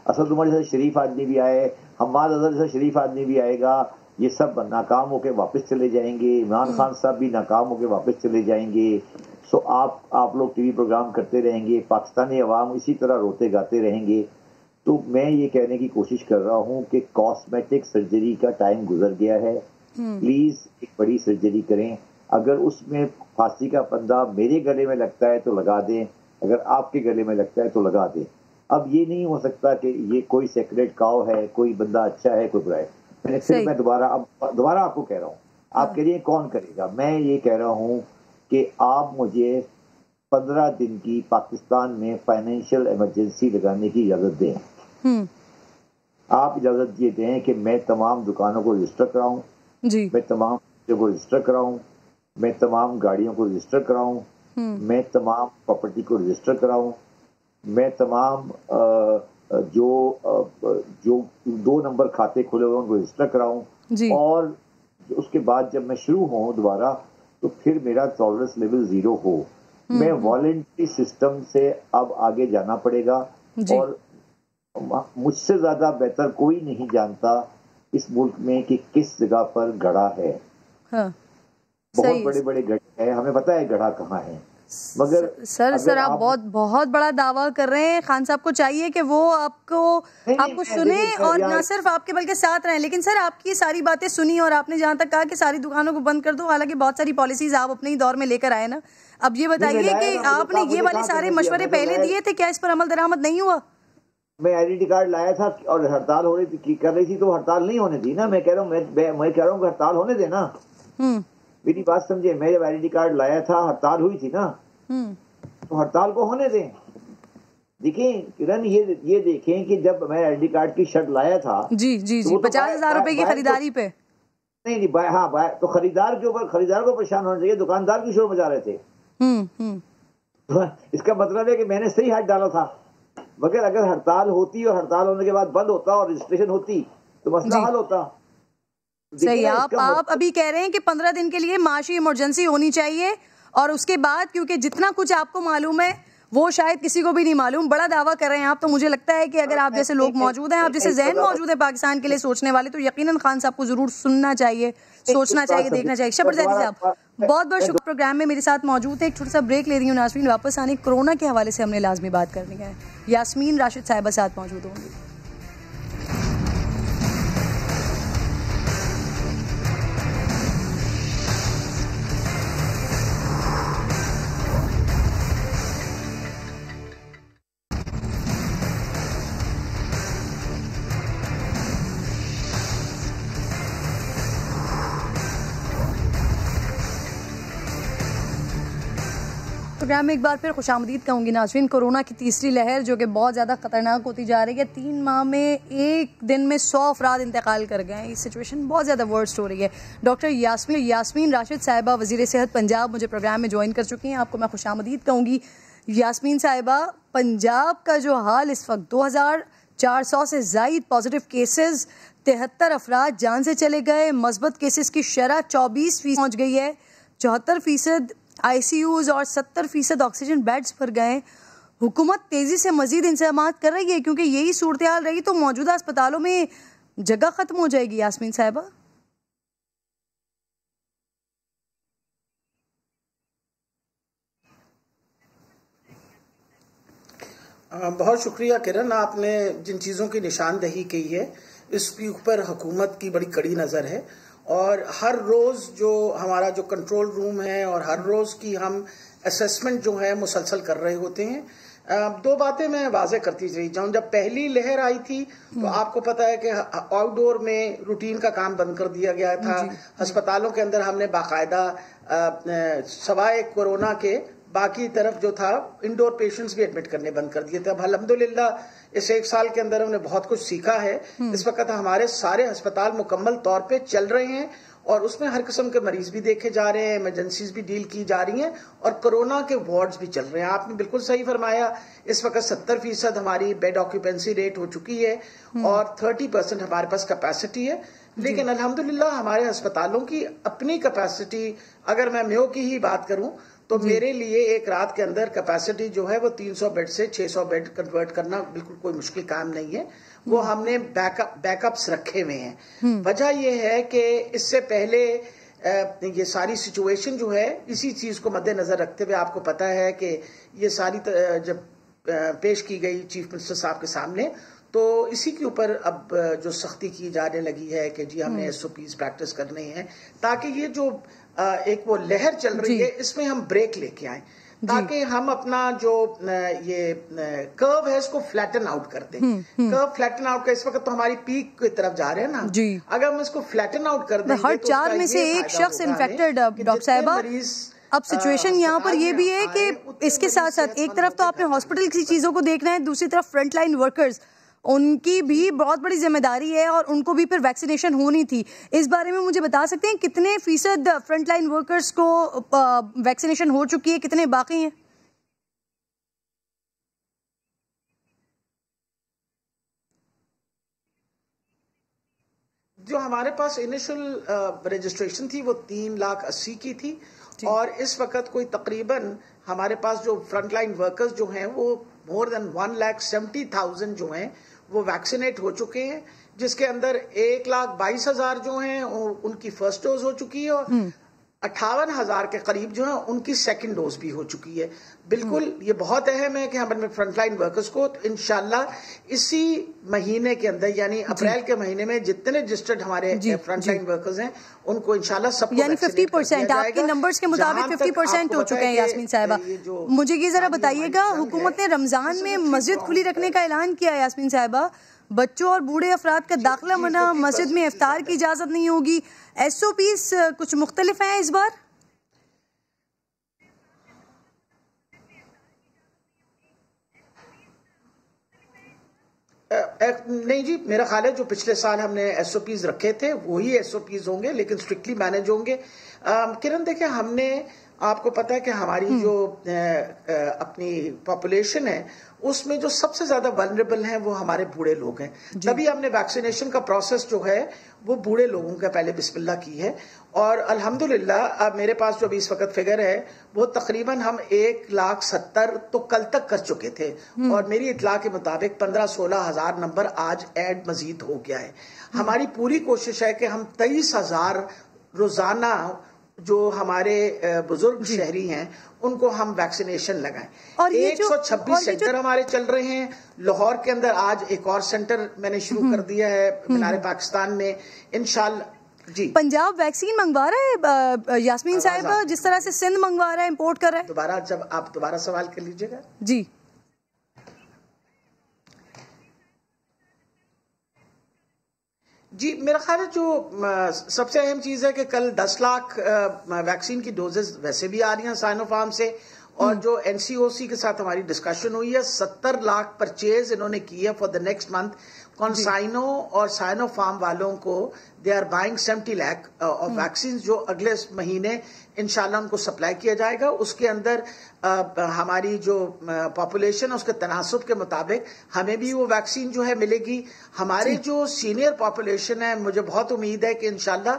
असद उमर जैसा शरीफ आदमी भी आए, हम्माद अजहर जैसा शरीफ आदमी भी आएगा, ये सब नाकाम होकर वापस चले जाएंगे। इमरान खान साहब भी नाकाम होकर वापस चले जाएंगे। सो आप लोग टीवी प्रोग्राम करते रहेंगे, पाकिस्तानी अवाम इसी तरह रोते गाते रहेंगे। तो मैं ये कहने की कोशिश कर रहा हूँ कि कॉस्मेटिक सर्जरी का टाइम गुजर गया है। प्लीज एक बड़ी सर्जरी करें। अगर उसमें फांसी का फंदा मेरे गले में लगता है तो लगा दें, अगर आपके गले में लगता है तो लगा दें। अब ये नहीं हो सकता कि ये कोई सेक्रेट काव है, कोई बंदा अच्छा है कोई बुरा है। मैं दोबारा आपको कह रहा हूँ, आप कह रही हैं कौन करेगा, मैं ये कह रहा हूँ कि आप मुझे 15 दिन की पाकिस्तान में फाइनेंशियल इमरजेंसी लगाने की इजाजत दें। आप इजाजत ये दें कि मैं तमाम दुकानों को रजिस्टर कराऊं, मैं तमाम चीजों को रजिस्टर कराऊं, मैं तमाम गाड़ियों को रजिस्टर कराऊं, मैं तमाम प्रॉपर्टी को रजिस्टर कराऊं, मैं तमाम जो 2 नंबर खाते खुले हुए उनको रजिस्टर कराऊं, और उसके बाद जब मैं शुरू हूँ दोबारा तो फिर मेरा टॉलरेंस लेवल 0 हो। मैं वॉलंटरी सिस्टम से अब आगे जाना पड़ेगा, और मुझसे ज्यादा बेहतर कोई नहीं जानता इस मुल्क में कि किस जगह पर गढ़ा है। बहुत बड़े बड़े गड्ढे हैं, हमें पता है गढ़ा कहाँ है, मगर सर आप बहुत बड़ा दावा कर रहे हैं। खान साहब को चाहिए कि वो आपको सुने और ना सिर्फ आपके बल्कि साथ रहें। लेकिन सर आपकी सारी बातें सुनी और आपने जहां तक कहा कि सारी दुकानों को बंद कर दो, हालांकि बहुत सारी पॉलिसीज आप अपने ही दौर में लेकर आए ना। अब ये बताइए कि आपने ये वाले सारे मशवरे पहले दिए थे, क्या इस पर अमल दरामद नहीं हुआ? मैं आईडेंटिटी कार्ड लाया था और हड़ताल हो रही थी, कर रही थी, तो हड़ताल नहीं होने दी ना। मैं कह रहा हूँ, मैं कह रहा हूँ हड़ताल होने देना। मेरी बात समझे, मैं जब आईडेंटिटी कार्ड लाया था हड़ताल हुई थी ना, तो हड़ताल को होने दें। देखिए किरण, ये देखें कि जब मैं आईडेंटिटी कार्ड की शर्ट लाया था जी जी जी, 50,000 रुपए की खरीदारी पे नहीं, हाँ, तो खरीदार के ऊपर, खरीदार को परेशान होना चाहिए, दुकानदार की शोर मचा रहे थे। इसका मतलब है कि मैंने सही हाथ डाला था, मगर अगर हड़ताल होती और हड़ताल होने के बाद बंद होता और रजिस्ट्रेशन होती तो मसला हल होता। सही, आप अभी कह रहे हैं कि 15 दिन के लिए माशी इमरजेंसी होनी चाहिए, और उसके बाद क्योंकि जितना कुछ आपको मालूम है वो शायद किसी को भी नहीं मालूम। बड़ा दावा कर रहे हैं आप, तो मुझे लगता है कि अगर आप जैसे लोग मौजूद हैं, आप जैसे ज़हन मौजूद है पाकिस्तान के लिए सोचने वाले, तो यकीनन खान साहब को जरूर सुनना चाहिए, सोचना चाहिए, देखना चाहिए। शबर ज़ैदी साहब, बहुत बहुत शुक्र। प्रोग्राम में मेरे साथ मौजूद है। एक छोटा सा ब्रेक ले रही हूँ नाज़रीन, वापस आने कोरोना के हवाले से हमने लाजमी बात करनी है। यास्मीन राशिद साहिबा साथ मौजूद होंगी। प्रोग्राम में एक बार फिर खुशामदीद कहूँगी नाज़रीन। कोरोना की तीसरी लहर जो कि बहुत ज़्यादा ख़तरनाक होती जा रही है, 3 माह में एक दिन में 100 अफराद इंतकाल कर गए हैं। ये सिचुएशन बहुत ज़्यादा वर्स्ट हो रही है। डॉक्टर यास्मीन राशिद साहिबा वज़ीर सेहत पंजाब मुझे प्रोग्राम में ज्वाइन कर चुकी हैं। आपको मैं खुशामदीद कहूँगी। यास्मीन साहिबा, पंजाब का जो हाल इस वक्त, 2400 से ज़ायद पॉजिटिव केसेस, 73 अफराद जान से चले गए, मस्बत केसेस की शरह 24% पहुँच गई है, 74% ICUs और 70% ऑक्सीजन बेड्स भर गए। हुकूमत तेजी से मजीद इंतजाम कर रही है, क्योंकि यही सूरत हाल रही तो मौजूदा अस्पतालों में जगह खत्म हो जाएगी। यास्मीन साहिबा, बहुत शुक्रिया किरण, आपने जिन चीज़ों की निशानदही की है इसके ऊपर हुकूमत की बड़ी कड़ी नज़र है, और हर रोज़ जो हमारा जो कंट्रोल रूम है और हर रोज़ की हम असेसमेंट जो है मुसलसल कर रहे होते हैं। 2 बातें मैं वाज़े करती रही जाऊँ। जब पहली लहर आई थी तो आपको पता है कि आउटडोर में रूटीन का काम बंद कर दिया गया था। अस्पतालों के अंदर हमने बाकायदा सवाए कोरोना के बाकी तरफ जो था इंडोर पेशेंट्स भी एडमिट करने बंद कर दिए थे। अब अल्हम्दुलिल्लाह इस 1 साल के अंदर हमने बहुत कुछ सीखा है। इस वक्त हमारे सारे अस्पताल मुकम्मल तौर पे चल रहे हैं और उसमें हर किस्म के मरीज भी देखे जा रहे हैं, इमरजेंसीज भी डील की जा रही हैं और कोरोना के वार्ड्स भी चल रहे हैं। आपने बिल्कुल सही फरमाया, इस वक्त 70% हमारी बेड ऑक्यूपेंसी रेट हो चुकी है और 30% हमारे पास कैपेसिटी है। लेकिन अल्हम्दुलिल्लाह हमारे अस्पतालों की अपनी कैपेसिटी, अगर मैं मेयो की ही बात करूं तो मेरे लिए एक रात के अंदर कैपेसिटी जो है वो 300 बेड से 600 बेड कन्वर्ट करना बिल्कुल कोई मुश्किल काम नहीं है। वो हमने बैकअप्स रखे हुए हैं। वजह यह है कि इससे पहले ये सारी सिचुएशन जो है, इसी चीज को मद्देनजर रखते हुए आपको पता है कि ये सारी जब पेश की गई चीफ मिनिस्टर साहब के सामने, तो इसी के ऊपर अब जो सख्ती की जाने लगी है कि जी हमने SOPs प्रैक्टिस करने हैं, ताकि ये जो एक वो लहर चल रही है इसमें हम ब्रेक लेके आए, ताकि हम अपना जो ये कर्व है इसको फ्लैटन आउट कर दें। कर्व फ्लैटन आउट का, इस वक्त तो हमारी पीक की तरफ जा रहे हैं ना जी। अगर हम इसको फ्लैटन आउट कर दें, हर 4 में से एक शख्स इन्फेक्टेड। डॉक्टर साहिबा, अब सिचुएशन यहाँ पर ये भी है कि इसके साथ साथ एक तरफ तो आपने हॉस्पिटल की चीजों को देखना है, दूसरी तरफ फ्रंट लाइन वर्कर्स, उनकी भी बहुत बड़ी जिम्मेदारी है और उनको भी फिर वैक्सीनेशन होनी थी। इस बारे में मुझे बता सकते हैं कितने फीसद फ्रंट लाइन वर्कर्स को वैक्सीनेशन हो चुकी है, कितने बाकी हैं? जो हमारे पास इनिशियल रजिस्ट्रेशन थी वो 3,80,000 की थी और इस वक्त कोई तकरीबन हमारे पास जो फ्रंट लाइन वर्कर्स जो हैं वो मोर देन 1,70,000 जो हैं वो वैक्सीनेट हो चुके हैं, जिसके अंदर 1,22,000 जो हैं उनकी फर्स्ट डोज हो चुकी है और 58,000 के करीब जो है उनकी सेकंड डोज भी हो चुकी है। बिल्कुल ये बहुत अहम है कि हम फ्रंटलाइन वर्कर्स को तो इंशाल्लाह इसी महीने के अंदर यानी अप्रैल के महीने में जितने रजिस्टर्ड हमारे फ्रंटलाइन वर्कर्स हैं उनको इंशाल्लाह सबको यानी 50% आपके नंबर्स के मुताबिक 50% हो चुके हैं। यास्मीन साहिबा, मुझे ये जरा बताइएगा, हुकूमत ने रमजान में मस्जिद खुली रखने का ऐलान किया है। यास्मीन साहिबा, बच्चों और बूढ़े अफराद का दाखिला मना, मस्जिद में इफ्तार की इजाजत नहीं होगी, SOPs कुछ मुख्तलिफ हैं इस बार? नहीं जी, मेरा ख्याल है जो पिछले साल हमने SOPs रखे थे वही SOPs होंगे, लेकिन स्ट्रिक्टली मैनेज होंगे। किरण देखिए, हमने आपको पता है कि हमारी जो अपनी पॉपुलेशन है उसमें जो सबसे ज्यादा वल्नरेबल हैं वो हमारे बूढ़े लोग हैं। तभी हमने वैक्सीनेशन का प्रोसेस जो है वो बूढ़े लोगों का पहले बिस्मिल्लाह की है और अल्हम्दुलिल्लाह अब मेरे पास जो अभी इस वक्त फिगर है वो तकरीबन हम 1,70,000 तो कल तक कर चुके थे और मेरी इतला के मुताबिक 15-16 हजार नंबर आज ऐड मजीद हो गया है। हमारी पूरी कोशिश है कि हम 23,000 रोजाना जो हमारे बुजुर्ग शहरी हैं उनको हम वैक्सीनेशन लगाएं। और 126 सेंटर हमारे चल रहे हैं। लाहौर के अंदर आज एक और सेंटर मैंने शुरू कर दिया है मीनार पाकिस्तान में, इंशाल्लाह। जी, पंजाब वैक्सीन मंगवा रहा है यास्मीन साहिबा, जिस तरह से सिंध मंगवा रहा है, इंपोर्ट कर रहा है? दोबारा जब आप दोबारा सवाल कर लीजिएगा। जी, जी, मेरा ख्याल है जो सबसे अहम चीज है कि कल 10 लाख वैक्सीन की डोजेस वैसे भी आ रही हैं साइनोफार्म से और जो NCOC के साथ हमारी डिस्कशन हुई है 70 लाख परचेज इन्होंने की है for the next month. CanSino और साइनोफार्म वालों को they are buying 70 lakh of vaccine जो अगले महीने इंशाल्लाह उनको सप्लाई किया जाएगा। उसके अंदर हमारी जो पॉपुलेशन है उसके तनासुब के मुताबिक हमें भी वो वैक्सीन जो है मिलेगी। हमारे जो सीनियर पॉपुलेशन है मुझे बहुत उम्मीद है कि इंशाल्लाह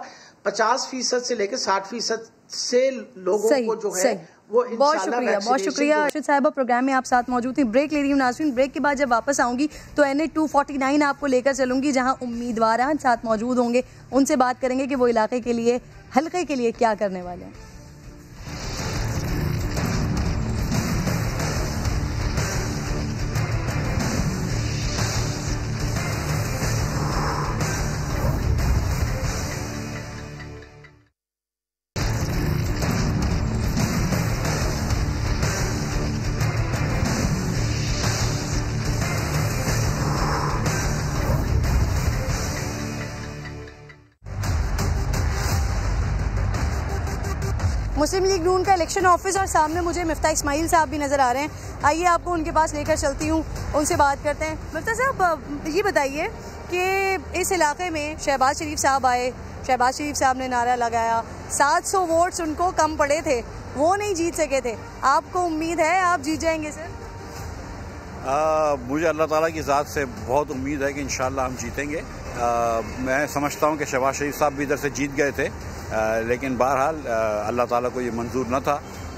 50% से लेकर 60% से लोगों को जो है वो बहुत शुक्रिया अर्शद साहिबा, प्रोग्राम में आप साथ मौजूद थी। ब्रेक ले रही हूँ नाज़रीन, ब्रेक के बाद जब वापस आऊंगी तो NA 249 आपको लेकर चलूंगी जहां उम्मीदवार साथ मौजूद होंगे, उनसे बात करेंगे कि वो इलाके के लिए हल्के के लिए क्या करने वाले हैं। मुस्लिम लीग नून का इलेक्शन ऑफिस और सामने मुझे मिफ्ता इस्माइल साहब भी नज़र आ रहे हैं। आइए आपको उनके पास लेकर चलती हूँ, उनसे बात करते हैं। मिफ्ता साहब, ये बताइए कि इस इलाके में शहबाज शरीफ साहब आए, शहबाज शरीफ साहब ने नारा लगाया, 700 वोट्स उनको कम पड़े थे, वो नहीं जीत सके थे। आपको उम्मीद है आप जीत जाएंगे सर? मुझे अल्लाह ताला की ज़ात से बहुत उम्मीद है कि इंशाल्लाह हम जीतेंगे। मैं समझता हूँ कि शहबाज शरीफ साहब भी इधर से जीत गए थे, लेकिन बहरहाल अल्लाह ताला को ये मंजूर न था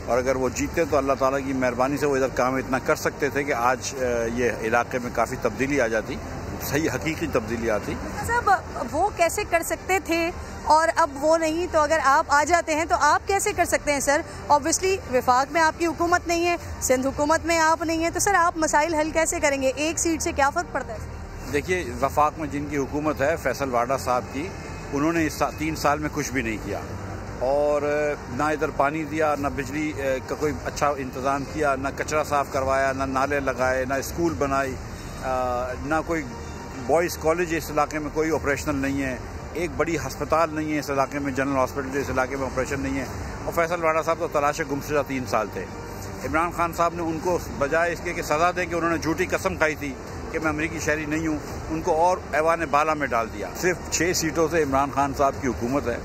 और अगर वो जीतते तो अल्लाह ताला की मेहरबानी से वो इधर काम इतना कर सकते थे कि आज ये इलाके में काफ़ी तब्दीली आ जाती, सही हकीकी तब्दीली आती। साहब, वो कैसे कर सकते थे और अब वो नहीं, तो अगर आप आ जाते हैं तो आप कैसे कर सकते हैं सर? ऑब्वियसली विफाक में आपकी हुकूमत नहीं है, सिंध हुकूमत में आप नहीं है, तो सर आप मसाइल हल कैसे करेंगे? एक सीट से क्या फ़र्क पड़ता है? देखिए, वफाक में जिनकी हुकूमत है फैसल वाडा साहब की, उन्होंने इस 3 साल में कुछ भी नहीं किया और ना इधर पानी दिया, ना बिजली का कोई अच्छा इंतज़ाम किया, ना कचरा साफ़ करवाया, ना नाले लगाए, ना स्कूल बनाई, ना कोई बॉयज़ कॉलेज इस इलाके में कोई ऑपरेशनल नहीं है, एक बड़ी हस्पताल नहीं है इस इलाके में, जनरल हॉस्पिटल जो इस इलाके में ऑपरेशन नहीं है। और फैसल वाडा साहब तो तलाश गुमशुदा 3 साल थे। इमरान खान साहब ने उनको बजाय इसके कि सज़ा दें कि उन्होंने झूठी कसम खाई थी कि मैं अमरीकी शहरी नहीं हूँ, उनको और ऐवान बाला में डाल दिया। सिर्फ 6 सीटों से इमरान खान साहब की हुकूमत है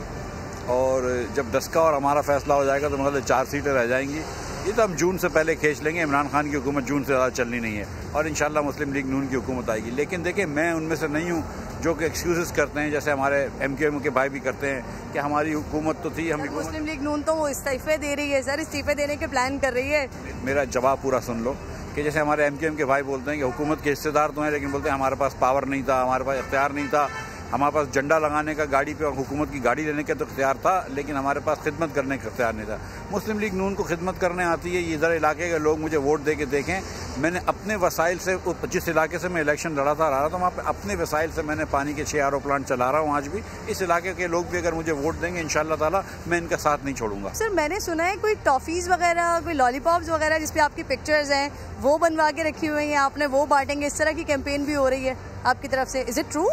और जब 10 का और हमारा फैसला हो जाएगा तो मतलब 4 सीटें रह जाएंगी। ये तो हम जून से पहले खींच लेंगे। इमरान खान की हुकूमत जून से ज़्यादा चलनी नहीं है और इंशाल्लाह मुस्लिम लीग नून की हुकूमत आएगी। लेकिन देखिए, मैं उनमें से नहीं हूँ जो कि एक्सक्यूज़ करते हैं, जैसे हमारे MQM के भाई भी करते हैं कि हमारी हुकूमत तो थी, हम मुस्लिम लीग नून तो वो इस्तीफे दे रही है सर, इस्तीफे देने के प्लान कर रही है। मेरा जवाब पूरा सुन लो कि जैसे हमारे MQM के भाई बोलते हैं कि हुकूमत के हिस्सेदार तो हैं, लेकिन बोलते हैं हमारे पास पावर नहीं था, हमारे पास इख्तियार नहीं था, हमारे पास झंडा लगाने का गाड़ी पे और हुकूमत की गाड़ी लेने का तो इख्तियार था, लेकिन हमारे पास खिदमत करने का इख्तियार नहीं था। मुस्लिम लीग नून को खिदमत करने आती है। इधर इलाके के लोग मुझे वोट दे के देखें, मैंने अपने वसाइल से, जिस इलाके से मैं इलेक्शन लड़ा था वहाँ पर अपने वसाइल से मैंने पानी के 6 RO प्लांट चला रहा हूँ आज भी। इस इलाके के लोग भी अगर मुझे वोट देंगे इंशाअल्लाह ताला मैं इनका साथ नहीं छोड़ूंगा। सर मैंने सुना है कोई टॉफीज़ वगैरह, कोई लॉलीपॉप्स वगैरह जिसपे आपकी पिक्चर्स हैं वो बनवा के रखी हुई हैं, आपने वो बांटेंगे, इस तरह की कैंपेन भी हो रही है आपकी तरफ से, इज इट ट्रू?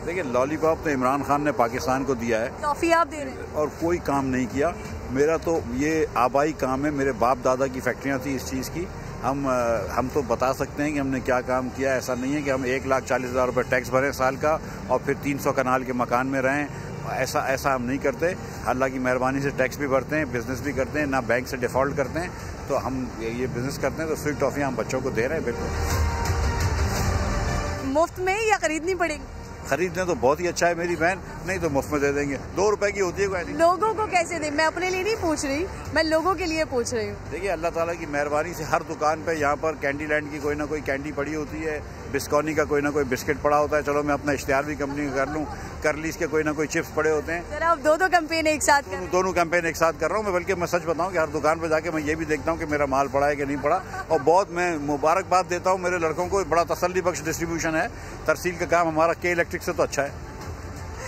देखिए, लॉलीपॉप तो इमरान खान ने पाकिस्तान को दिया है, टॉफी आप दे रहे हैं और कोई काम नहीं किया। मेरा तो ये आबाई काम है, मेरे बाप दादा की फैक्ट्रियाँ थी इस चीज़ की। हम तो बता सकते हैं कि हमने क्या काम किया। ऐसा नहीं है कि हम 1,40,000 रुपये टैक्स भरें साल का और फिर 300 कनाल के मकान में रहें। ऐसा हम नहीं करते। अल्लाह की मेहरबानी से टैक्स भी भरते हैं, बिज़नेस भी करते हैं, ना बैंक से डिफ़ॉल्ट करते हैं। तो हम ये बिज़नेस करते हैं, तो फ्री टॉफ़ियाँ हम बच्चों को दे रहे हैं। बिल्कुल मुफ्त में या खरीदनी पड़ेगी? खरीदने तो बहुत ही अच्छा है मेरी बहन, नहीं तो मुफ्त में दे देंगे। 2 रुपए की होती है। लोगों को कैसे दें? मैं अपने लिए नहीं पूछ रही, मैं लोगों के लिए पूछ रही हूँ। देखिए, अल्लाह ताला की मेहरबानी से हर दुकान पे यहाँ पर कैंडी लैंड की कोई ना कोई कैंडी पड़ी होती है, बिस्कॉनी का कोई ना कोई बिस्किट पड़ा होता है। चलो मैं अपना इश्तिहार भी कंपनी का कर लूँ, करलीस के कोई ना कोई चिप्स पड़े होते हैं। सर आप दो कैंपेन एक साथ दोनों कैंपेन एक साथ कर रहा हूँ मैं। बल्कि मैं सच बताऊँ कि हर दुकान पर जाके मैं ये भी देखता हूँ कि मेरा माल पड़ा है कि नहीं पड़ा, और बहुत मैं मुबारकबाद देता हूँ मेरे लड़कों को। बड़ा तसल्ली बख्श डिस्ट्रीब्यूशन है। तरसील का काम हमारा के इलेक्ट्रिक से तो अच्छा है।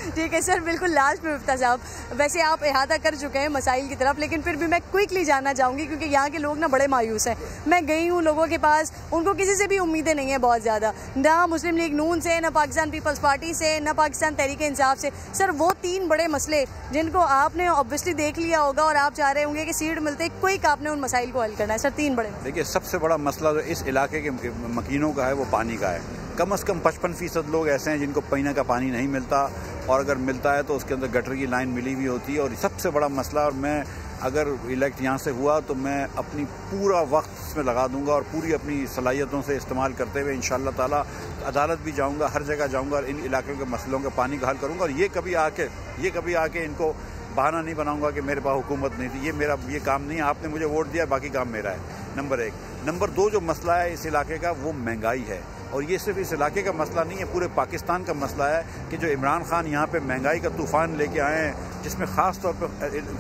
ठीक है सर, बिल्कुल लास्ट में मुफ्ता साहब, वैसे आप इहाता कर चुके हैं मसाइल की तरफ, लेकिन फिर भी मैं क्विकली जानना चाहूँगी क्योंकि यहाँ के लोग ना बड़े मायूस हैं। मैं गई हूँ लोगों के पास, उनको किसी से भी उम्मीदें नहीं है बहुत ज़्यादा, ना मुस्लिम लीग नून से, ना पाकिस्तान पीपल्स पार्टी से, ना पाकिस्तान तहरीक इंसाफ से। सर वो 3 बड़े मसले जिनको आपने ऑब्वियसली देख लिया होगा और आप चाह रहे होंगे कि सीट मिलते क्विक आपने उन मसाइल को हल करना है। सर 3 बड़े। देखिए, सबसे बड़ा मसला जो इस इलाके के मकीनों का है वो पानी का है। कम से कम 55% लोग ऐसे हैं जिनको पीने का पानी नहीं मिलता, और अगर मिलता है तो उसके अंदर गटर की लाइन मिली हुई होती है। और सबसे बड़ा मसला, और मैं अगर इलेक्ट यहाँ से हुआ तो मैं अपनी पूरा वक्त इसमें लगा दूंगा और पूरी अपनी सलाहियतों से इस्तेमाल करते हुए इंशाअल्लाह ताला अदालत भी जाऊंगा, हर जगह जाऊंगा और इन इलाकों के मसलों का पानी का हल करूंगा। और ये कभी आके इनको बहाना नहीं बनाऊंगा कि मेरे पास हुकूमत नहीं थी। ये काम नहीं है, आपने मुझे वोट दिया, बाकी काम मेरा है। नंबर 1। नंबर 2, जो मसला है इस इलाके का वो महंगाई है, और ये सिर्फ इस इलाके का मसला नहीं है, पूरे पाकिस्तान का मसला है कि जो इमरान खान यहाँ पे महंगाई का तूफ़ान लेके आए हैं, जिसमें ख़ास तौर पर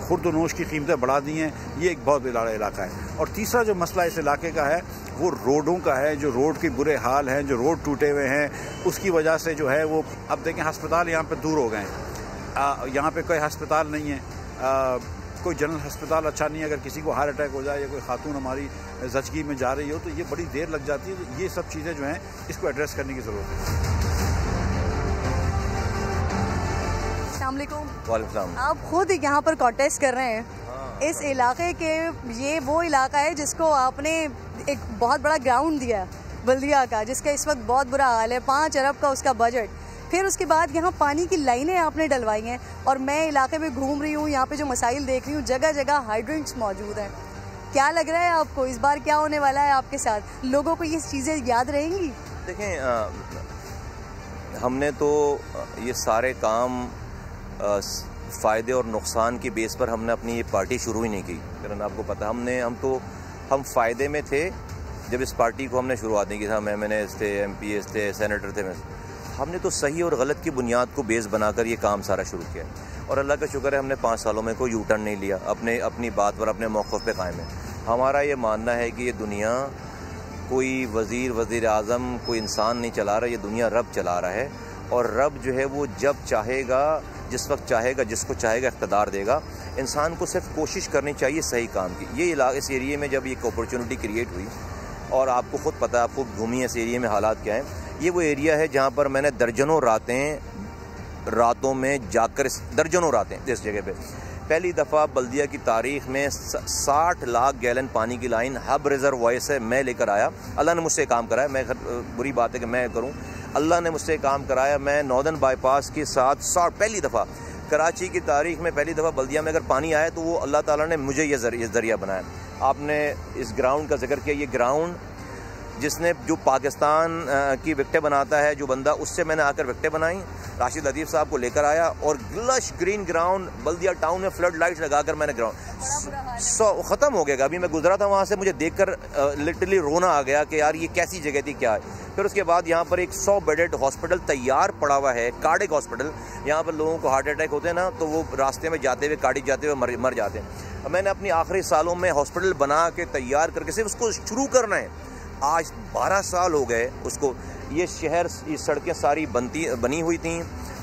खुर्द-ओ-नोश की कीमतें बढ़ा दी हैं। ये एक बहुत बड़ा इलाका है। और तीसरा जो मसला इस इलाके का है वो रोडों का है, जो रोड के बुरे हाल हैं, जो रोड टूटे हुए हैं, उसकी वजह से जो है वो, अब देखें अस्पताल यहाँ पर दूर हो गए हैं। यहाँ पे कोई अस्पताल नहीं है, कोई जनरल अस्पताल अच्छा नहीं है। अगर किसी को हार्ट अटैक हो जाए या कोई खातून हमारी ज़चगी में जा रही हो तो ये बड़ी देर लग जाती है। तो ये सब चीज़ें जो हैं इसको एड्रेस करने की ज़रूरत है। वालेकुम। आप खुद यहाँ पर कॉन्टेस्ट कर रहे हैं। इस इलाके के, ये वो इलाका है जिसको आपने एक बहुत बड़ा ग्राउंड दिया बल्दिया का, जिसका इस वक्त बहुत बुरा हाल है, 5 अरब का उसका बजट। फिर उसके बाद यहाँ पानी की लाइनें आपने डलवाई हैं, और मैं इलाके में घूम रही हूँ, यहाँ पे जो मसाइल देख रही हूँ, जगह जगह हाइड्रेंट्स मौजूद हैं। क्या लग रहा है आपको इस बार क्या होने वाला है आपके साथ? लोगों को ये चीज़ें याद रहेंगी? देखें, हमने तो ये सारे काम फ़ायदे और नुकसान की बेस पर हमने अपनी ये पार्टी शुरू ही नहीं की। कारण आपको पता, हम फ़ायदे में थे जब इस पार्टी को हमने शुरुआत नहीं की था। MNAs थे, MPs थे, सेनेटर थे। हमने तो सही और गलत की बुनियाद को बेस बनाकर ये काम सारा शुरू किया, और अल्लाह का शुक्र है हमने 5 सालों में कोई यू टर्न नहीं लिया, अपनी बात पर, अपने मौक़िफ़ पे कायम है। हमारा ये मानना है कि ये दुनिया कोई वज़ीर आज़म, कोई इंसान नहीं चला रहा, ये दुनिया रब चला रहा है। और रब जो है वो जब चाहेगा, जिस वक्त चाहेगा, जिसको चाहेगा इख्तिदार देगा। इंसान को सिर्फ कोशिश करनी चाहिए सही काम की। ये इस एरिए में जब एक अपॉर्चुनिटी क्रिएट हुई, और आपको ख़ुद पता है, आप खुद घूमी इस एरिए में हालात क्या हैं। ये वो एरिया है जहाँ पर मैंने दर्जनों रातों में जाकर, दर्जनों रातें इस जगह पे, पहली दफ़ा बल्दिया की तारीख़ में 60 लाख गैलन पानी की लाइन हब रिजर्वायर से मैं लेकर आया। अल्लाह ने मुझसे काम कराया। मैं बुरी बात है कि मैं करूँ, अल्लाह ने मुझसे काम कराया। मैं नॉर्दर्न बाईपास के साथ 60, पहली दफ़ा कराची की तारीख़ में पहली दफ़ा बल्दिया में अगर पानी आया तो वो अल्लाह ताला ने मुझे ये ज़रिया बनाया। आपने इस ग्राउंड का जिक्र किया, ये ग्राउंड जिसने, जो पाकिस्तान की विकटें बनाता है जो बंदा, उससे मैंने आकर विकटें बनाई। राशिद लतीफ़ साहब को लेकर आया, और लश ग्रीन ग्राउंड बल्दिया टाउन में फ्लड लाइट्स लगाकर मैंने ग्राउंड ख़त्म हो गया। अभी मैं गुजरा था वहाँ से, मुझे देखकर लिटरली रोना आ गया कि यार ये कैसी जगह थी, क्या है। फिर उसके बाद यहाँ पर एक 100 बेडेड हॉस्पिटल तैयार पड़ा हुआ है, कार्डिक हॉस्पिटल। यहाँ पर लोगों को हार्ट अटैक होते हैं ना, तो वो रास्ते में जाते हुए, कार्डिक जाते हुए मर जाते हैं। मैंने अपनी आखिरी सालों में हॉस्पिटल बना के तैयार करके सिर्फ उसको शुरू करना है। आज 12 साल हो गए उसको। ये शहर, ये सड़कें सारी बनी हुई थी,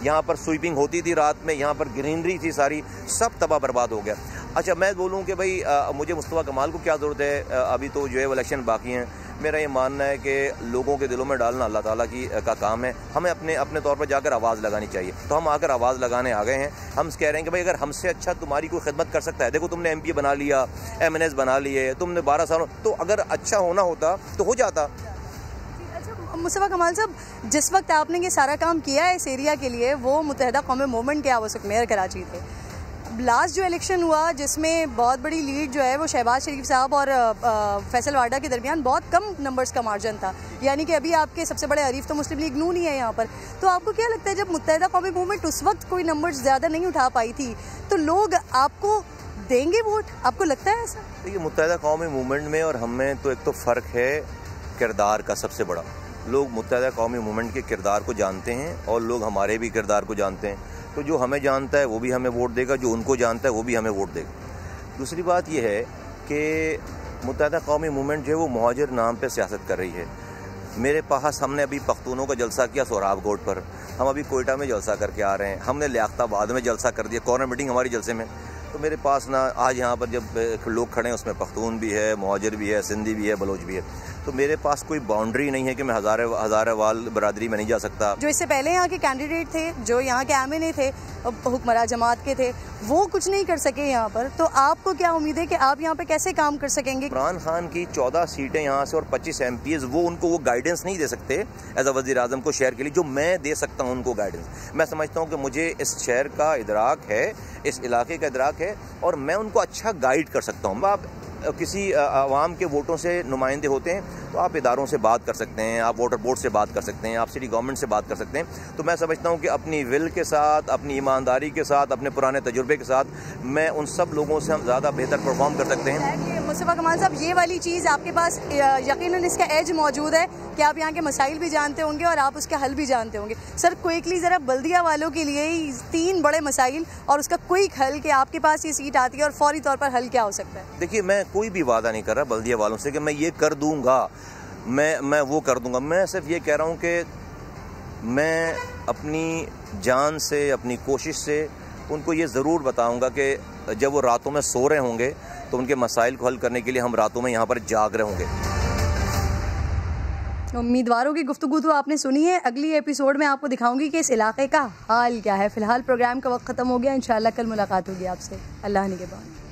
यहाँ पर स्वीपिंग होती थी रात में, यहाँ पर ग्रीनरी थी सारी, सब तबाह बर्बाद हो गया। अच्छा, मैं बोलूँ कि भाई मुझे मुस्तफ़ा कमाल को क्या ज़रूरत है, अभी तो जो है वो इलेक्शन बाकी हैं। मेरा ये मानना है कि लोगों के दिलों में डालना अल्लाह ताला का काम है। हमें अपने तौर पर जाकर आवाज़ लगानी चाहिए। तो हम आकर आवाज़ लगाने आ गए हैं। हम कह रहे हैं कि भाई अगर हमसे अच्छा तुम्हारी कोई खिदमत कर सकता है, देखो तुमने MP बना लिया, MNS बना लिए, तुमने 12 साल, तो अगर अच्छा होना होता तो हो जाता। मुस्तफ़ा कमाल साहब, जिस वक्त आपने ये सारा काम किया है इस एरिया के लिए, वो मुत्तहिदा कौमी मूवमेंट के उस वक्त मेयर कराची थे। लास्ट जो इलेक्शन हुआ जिसमें बहुत बड़ी लीड जो है वो शहबाज शरीफ साहब और फैसल वाडा के दरमियान बहुत कम नंबर्स का मार्जिन था, यानी कि अभी आपके सबसे बड़े हरीफ तो मुस्लिम लीग नून ही है यहाँ पर। तो आपको क्या लगता है, जब मुत्तहिदा कौमी मूवमेंट उस वक्त कोई नंबर्स ज़्यादा नहीं उठा पाई थी, तो लोग आपको देंगे वोट? आपको लगता है ऐसा? देखिए, मुत्तहिदा कौमी मूवमेंट में और हम में तो एक तो फ़र्क है किरदार का सबसे बड़ा। लोग मुत्तहिदा कौमी मूवमेंट के किरदार को जानते हैं और लोग हमारे भी किरदार को जानते हैं। तो जो हमें जानता है वो भी हमें वोट देगा, जो उनको जानता है वो भी हमें वोट देगा। दूसरी बात यह है कि मुत्तहिदा कौमी मूवमेंट जो है वो मुहाजिर नाम पे सियासत कर रही है। मेरे पास, हमने अभी पख्तूनों का जलसा किया सोहराब कोट पर, हम अभी कोयटा में जलसा करके आ रहे हैं, हमने लियाकताबाद में जलसा कर दिया, कॉर्नर मीटिंग हमारी जलसे में। तो मेरे पास ना आज यहाँ पर जब लोग खड़े हैं उसमें पख्तून भी है, मुहाजिर भी है, सिंधी भी है, बलोच भी है। तो मेरे पास कोई बाउंड्री नहीं है कि मैं हज़ारेवाल बरादरी में नहीं जा सकता। जो इससे पहले यहाँ के कैंडिडेट थे, जो यहाँ के MNA थे, हुक्मरान जमात के थे, वो कुछ नहीं कर सके यहाँ पर, तो आपको क्या उम्मीद है कि आप यहाँ पे कैसे काम कर सकेंगे? इमरान खान की 14 सीटें यहाँ से और 25 MPs, वो उनको वो गाइडेंस नहीं दे सकते एज अ वज़ीर आज़म को शहर के लिए, जो मैं दे सकता हूँ उनको गाइडेंस। मैं समझता हूँ कि मुझे इस शहर का इदराक है, इस इलाके का इदराक है और मैं उनको अच्छा गाइड कर सकता हूँ। आप किसी आवाम के वोटों से नुमाइंदे होते हैं तो आप इदारों से बात कर सकते हैं, आप वाटर बोर्ड से बात कर सकते हैं, आप सिटी गवर्नमेंट से बात कर सकते हैं। तो मैं समझता हूँ कि अपनी विल के साथ, अपनी ईमानदारी के साथ, अपने पुराने तजुर्बे के साथ मैं उन सब लोगों से हम ज़्यादा बेहतर परफॉर्म कर सकते हैं। मुस्तफ़ा कमाल साहब, ये वाली चीज़ आपके पास यकीनन इसका एज मौजूद है कि आप यहाँ के मसाइल भी जानते होंगे और आप उसके हल भी जानते होंगे। सर, क्विकली ज़रा बल्दिया वालों के लिए 3 बड़े मसाइल और उसका क्विक हल, कि आपके पास ये सीट आती है और फौरी तौर पर हल क्या हो सकता है? देखिए, मैं कोई भी वादा नहीं कर रहा बल्दिया वालों से कि मैं ये कर दूंगा, मैं वो कर दूंगा। मैं सिर्फ ये कह रहा हूँ कि मैं अपनी जान से, अपनी कोशिश से उनको ये ज़रूर बताऊंगा कि जब वो रातों में सो रहे होंगे तो उनके मसाइल को हल करने के लिए हम रातों में यहाँ पर जाग रहे होंगे। उम्मीदवारों की गुफ्तगू तो आपने सुनी है। अगली एपिसोड में आपको दिखाऊंगी कि इस इलाके का हाल क्या है। फिलहाल प्रोग्राम का वक्त ख़त्म हो गया। इंशाल्लाह कल मुलाकात होगी आपसे। अल्लाह निगहबान।